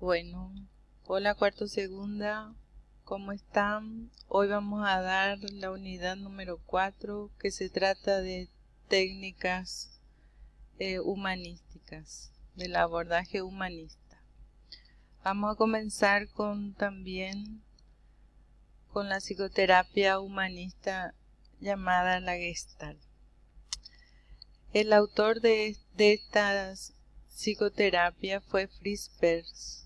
Bueno, hola cuarto segunda, ¿cómo están? Hoy vamos a dar la unidad número 4 que se trata de técnicas humanísticas, del abordaje humanista. Vamos a comenzar también con la psicoterapia humanista llamada la Gestalt. El autor de esta psicoterapia fue Fritz Perls,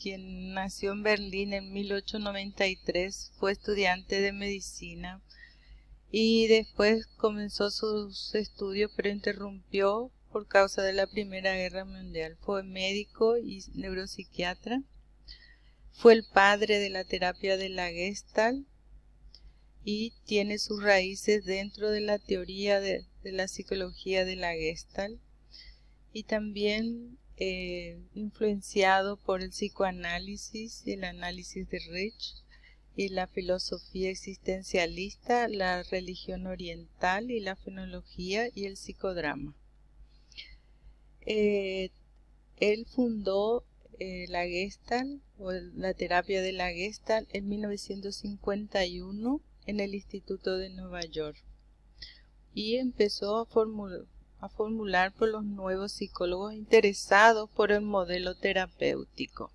quien nació en Berlín en 1893, fue estudiante de medicina y después comenzó sus estudios, pero interrumpió por causa de la Primera Guerra Mundial. Fue médico y neuropsiquiatra. Fue el padre de la terapia de la Gestalt y tiene sus raíces dentro de la teoría de la psicología de la Gestalt y también influenciado por el psicoanálisis y el análisis de Reich y la filosofía existencialista, la religión oriental y la fenología y el psicodrama. Él fundó la Gestalt o la terapia de la Gestalt en 1951 en el Instituto de Nueva York y empezó a formular por los nuevos psicólogos interesados por el modelo terapéutico.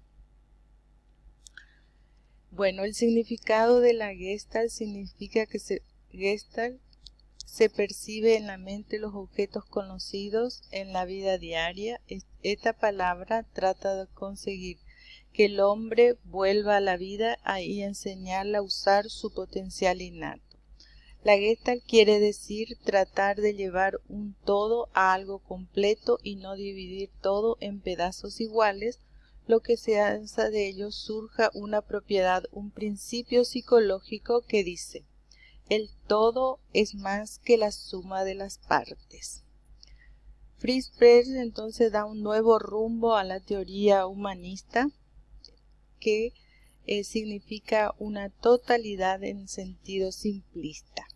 Bueno, el significado de la Gestalt significa que Gestalt se percibe en la mente los objetos conocidos en la vida diaria. Esta palabra trata de conseguir que el hombre vuelva a la vida y enseñarle a usar su potencial innato. La Gestalt quiere decir tratar de llevar un todo a algo completo y no dividir todo en pedazos iguales, lo que se hace de ello surja una propiedad, un principio psicológico que dice: el todo es más que la suma de las partes. Fritz Perls entonces da un nuevo rumbo a la teoría humanista que significa una totalidad en sentido simplista.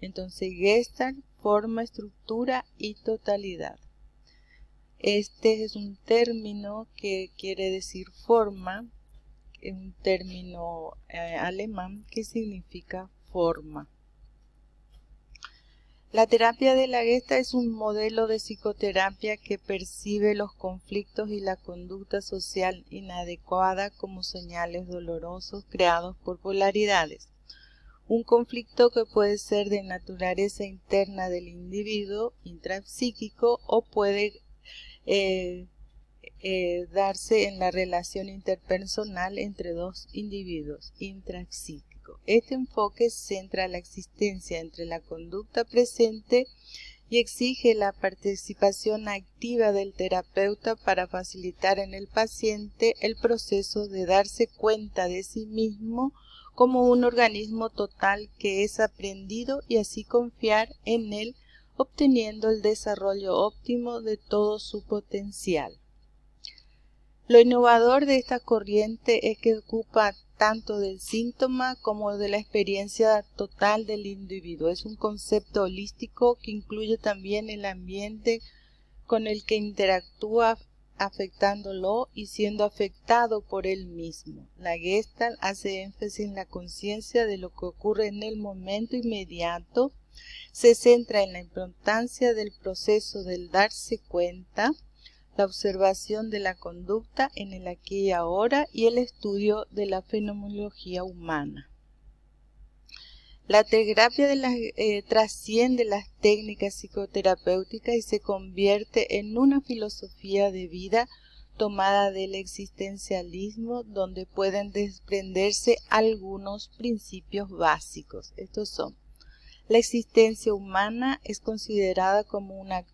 Entonces Gestalt, forma, estructura y totalidad. Este es un término que quiere decir forma, es un término alemán que significa forma. La terapia de la Gestalt es un modelo de psicoterapia que percibe los conflictos y la conducta social inadecuada como señales dolorosos creados por polaridades. Un conflicto que puede ser de naturaleza interna del individuo, intrapsíquico, o puede darse en la relación interpersonal entre dos individuos, intrapsíquico. Este enfoque centra la existencia entre la conducta presente y exige la participación activa del terapeuta para facilitar en el paciente el proceso de darse cuenta de sí mismo como un organismo total que es aprendido y así confiar en él, obteniendo el desarrollo óptimo de todo su potencial. Lo innovador de esta corriente es que ocupa tanto del síntoma como de la experiencia total del individuo. Es un concepto holístico que incluye también el ambiente con el que interactúa, afectándolo y siendo afectado por él mismo. La Gestalt hace énfasis en la conciencia de lo que ocurre en el momento inmediato, se centra en la importancia del proceso del darse cuenta, la observación de la conducta en el aquí y ahora y el estudio de la fenomenología humana. La terapia trasciende las técnicas psicoterapéuticas y se convierte en una filosofía de vida tomada del existencialismo, donde pueden desprenderse algunos principios básicos. Estos son: la existencia humana es considerada como una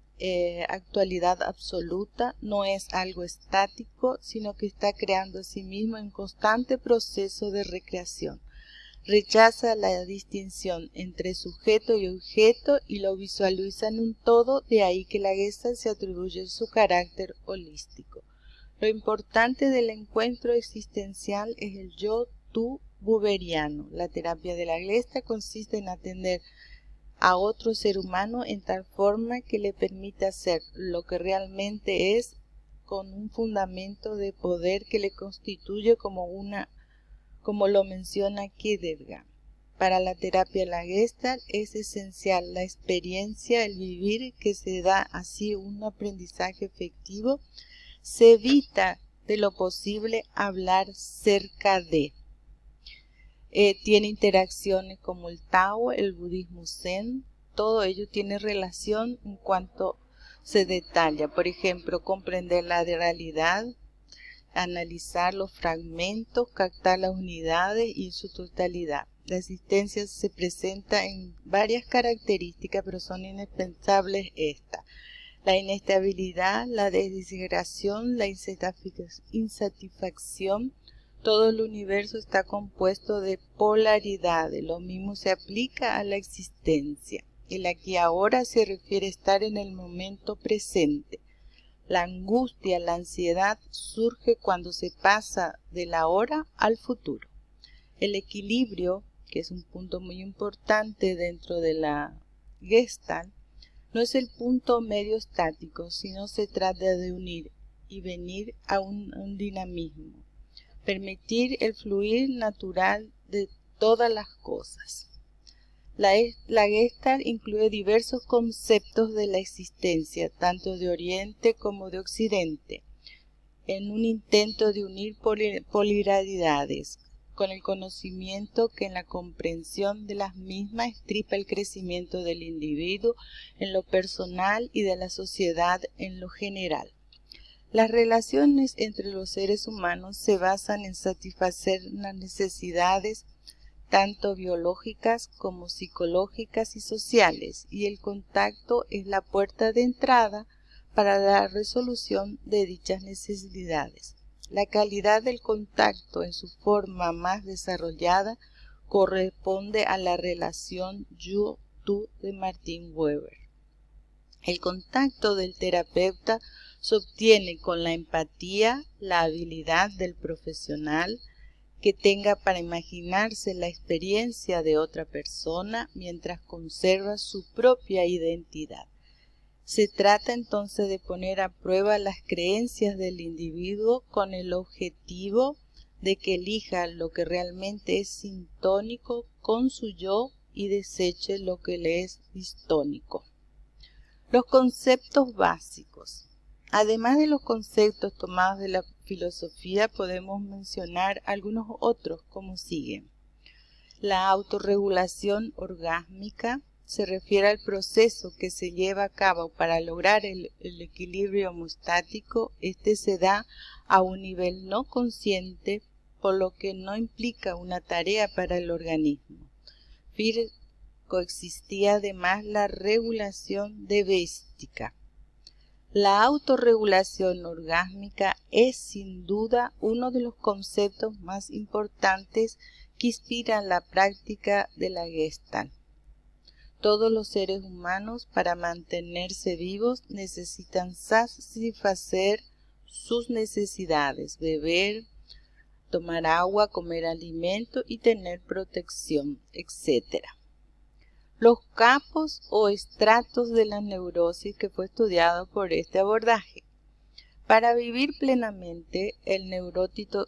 actualidad absoluta, no es algo estático, sino que está creando a sí mismo en constante proceso de recreación. Rechaza la distinción entre sujeto y objeto y lo visualiza en un todo, de ahí que la Gestalt se atribuye su carácter holístico. Lo importante del encuentro existencial es el yo-tú buberiano. La terapia de la Gestalt consiste en atender a otro ser humano en tal forma que le permita ser lo que realmente es, con un fundamento de poder que le constituye como lo menciona Kierkegaard. Para la terapia de la Gestalt es esencial la experiencia, el vivir, que se da así un aprendizaje efectivo. Se evita de lo posible hablar cerca de. Tiene interacciones como el Tao, el budismo Zen, todo ello tiene relación en cuanto se detalla. Por ejemplo, comprender la realidad, analizar los fragmentos, captar las unidades y su totalidad. La existencia se presenta en varias características, pero son indispensables estas: la inestabilidad, la desintegración, la insatisfacción. Todo el universo está compuesto de polaridades. Lo mismo se aplica a la existencia. El aquí y ahora se refiere a estar en el momento presente. La angustia, la ansiedad surge cuando se pasa del ahora al futuro. El equilibrio, que es un punto muy importante dentro de la Gestalt, no es el punto medio estático, sino se trata de unir y venir a un dinamismo, permitir el fluir natural de todas las cosas. La Gestalt incluye diversos conceptos de la existencia, tanto de Oriente como de Occidente, en un intento de unir polaridades, con el conocimiento que en la comprensión de las mismas estripa el crecimiento del individuo en lo personal y de la sociedad en lo general. Las relaciones entre los seres humanos se basan en satisfacer las necesidades tanto biológicas como psicológicas y sociales, y el contacto es la puerta de entrada para la resolución de dichas necesidades. La calidad del contacto en su forma más desarrollada corresponde a la relación yo-tú de Martin Weber. El contacto del terapeuta se obtiene con la empatía, la habilidad del profesional que tenga para imaginarse la experiencia de otra persona mientras conserva su propia identidad. Se trata entonces de poner a prueba las creencias del individuo con el objetivo de que elija lo que realmente es sintónico con su yo y deseche lo que le es distónico. Los conceptos básicos. Además de los conceptos tomados de la filosofía, podemos mencionar algunos otros como siguen. La autorregulación orgásmica se refiere al proceso que se lleva a cabo para lograr el equilibrio homostático. Este se da a un nivel no consciente, por lo que no implica una tarea para el organismo. Coexistía además la regulación devéstica. La autorregulación orgásmica es sin duda uno de los conceptos más importantes que inspiran la práctica de la Gestalt. Todos los seres humanos, para mantenerse vivos, necesitan satisfacer sus necesidades: beber, tomar agua, comer alimento y tener protección, etc. Los campos o estratos de la neurosis, que fue estudiado por este abordaje. Para vivir plenamente, el neurótico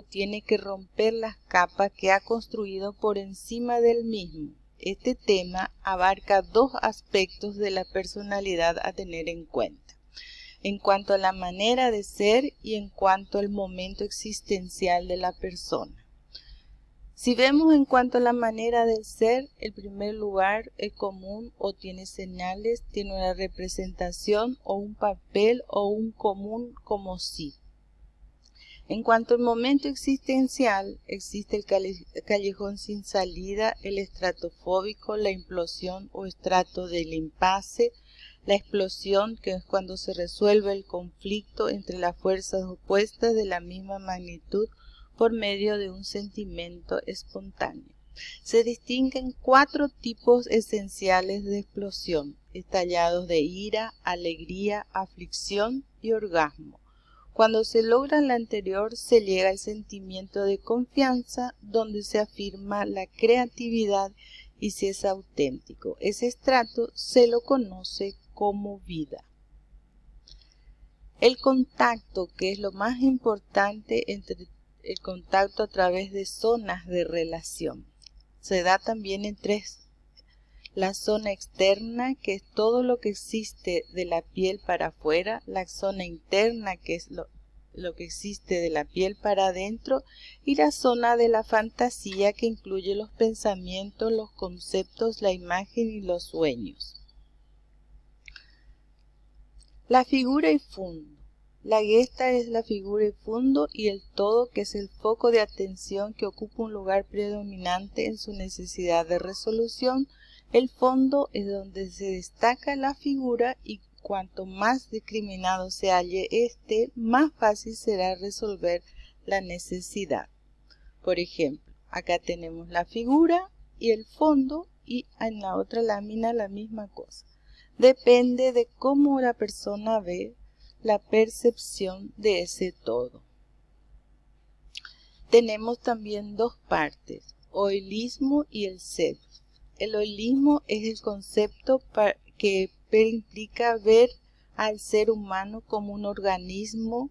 tiene que romper las capas que ha construido por encima del mismo. Este tema abarca dos aspectos de la personalidad a tener en cuenta: en cuanto a la manera de ser y en cuanto al momento existencial de la persona. Si vemos en cuanto a la manera de ser, el primer lugar es común o tiene señales, tiene una representación o un papel o un común como sí. En cuanto al momento existencial, existe el callejón sin salida, el estratofóbico, la implosión o estrato del impasse, la explosión, que es cuando se resuelve el conflicto entre las fuerzas opuestas de la misma magnitud por medio de un sentimiento espontáneo. Se distinguen 4 tipos esenciales de explosión: estallados de ira, alegría, aflicción y orgasmo. Cuando se logra la anterior, se llega al sentimiento de confianza, donde se afirma la creatividad y se es auténtico. Ese estrato se lo conoce como vida. El contacto, que es lo más importante, entre el contacto a través de zonas de relación. Se da también en tres. La zona externa, que es todo lo que existe de la piel para afuera. La zona interna, que es lo que existe de la piel para adentro. Y la zona de la fantasía, que incluye los pensamientos, los conceptos, la imagen y los sueños. La figura y fondo. La gesta es la figura y fondo y el todo, que es el foco de atención que ocupa un lugar predominante en su necesidad de resolución. El fondo es donde se destaca la figura y cuanto más discriminado se halle este, más fácil será resolver la necesidad. Por ejemplo, acá tenemos la figura y el fondo y en la otra lámina la misma cosa. Depende de cómo la persona ve la percepción de ese todo. Tenemos también dos partes, holismo y el self. El holismo es el concepto que implica ver al ser humano como un organismo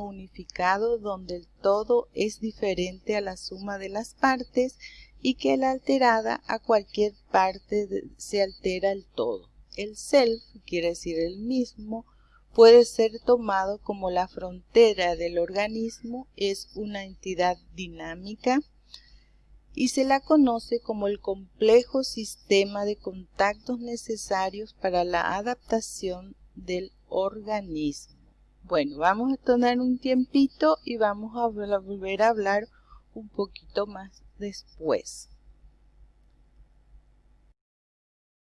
unificado donde el todo es diferente a la suma de las partes y que al alterada a cualquier parte se altera el todo. El self, quiere decir el mismo, puede ser tomado como la frontera del organismo, es una entidad dinámica y se la conoce como el complejo sistema de contactos necesarios para la adaptación del organismo. Bueno, vamos a tomar un tiempito y vamos a volver a hablar un poquito más después.